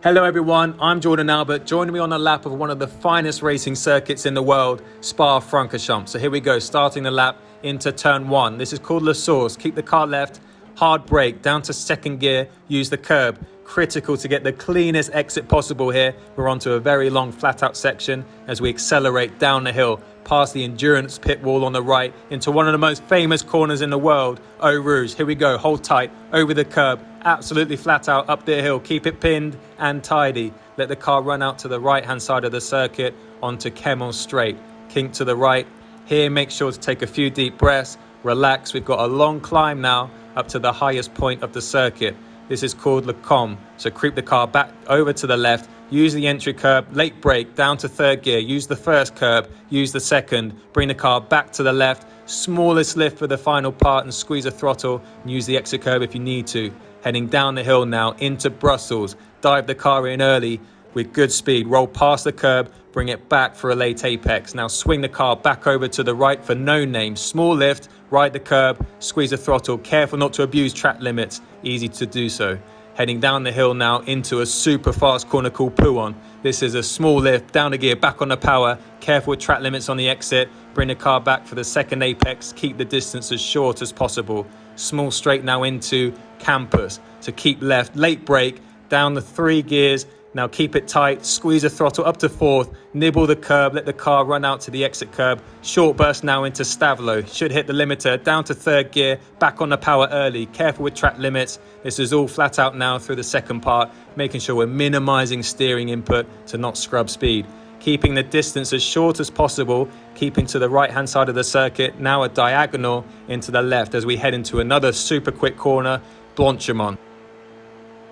Hello everyone, I'm Jordan Albert, joining me on a lap of one of the finest racing circuits in the world, Spa-Francorchamps. So here we go, starting the lap into turn 1. This is called La Source. Keep the car left, hard brake, down to second gear, use the curb. Critical to get the cleanest exit possible here. We're onto a very long flat out section as we accelerate down the hill, past the endurance pit wall on the right, into one of the most famous corners in the world, Eau Rouge. Here we go, hold tight, over the curb, absolutely flat out up the hill, keep it pinned and tidy. Let the car run out to the right hand side of the circuit onto Camel Straight. Kink to the right. Here, make sure to take a few deep breaths, relax. We've got a long climb now up to the highest point of the circuit. This is called Le Com. So creep the car back over to the left, use the entry curb, late brake, down to third gear, use the first curb, use the second, bring the car back to the left, smallest lift for the final part and squeeze the throttle and use the exit curb if you need to. Heading down the hill now into Brussels, dive the car in early with good speed, roll past the curb, bring it back for a late apex. Now swing the car back over to the right for No Name, small lift, ride the curb, squeeze the throttle, careful not to abuse track limits, easy to do so. Heading down the hill now into a super fast corner called Pouon. This is a small lift, down the gear, back on the power, careful with track limits on the exit, bring the car back for the second apex, keep the distance as short as possible. Small straight now into Campus, so keep left, late brake, down the 3 gears, now keep it tight, squeeze the throttle up to fourth, nibble the curb, let the car run out to the exit curb. Short burst now into Stavelot, should hit the limiter, down to third gear, back on the power early, careful with track limits. This is all flat out now through the second part, making sure we're minimizing steering input to not scrub speed. Keeping the distance as short as possible, keeping to the right hand side of the circuit, now a diagonal into the left as we head into another super quick corner, Blanchimont.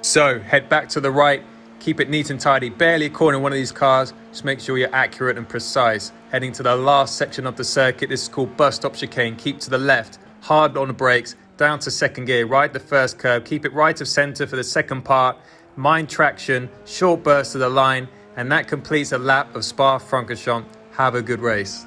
So head back to the right, keep it neat and tidy, barely a corner in one of these cars, just make sure you're accurate and precise. Heading to the last section of the circuit, this is called Bus Stop Chicane, keep to the left, hard on the brakes, down to second gear, ride the first curb, keep it right of center for the second part, mind traction, short burst to the line, and that completes a lap of Spa-Francorchamps. Have a good race.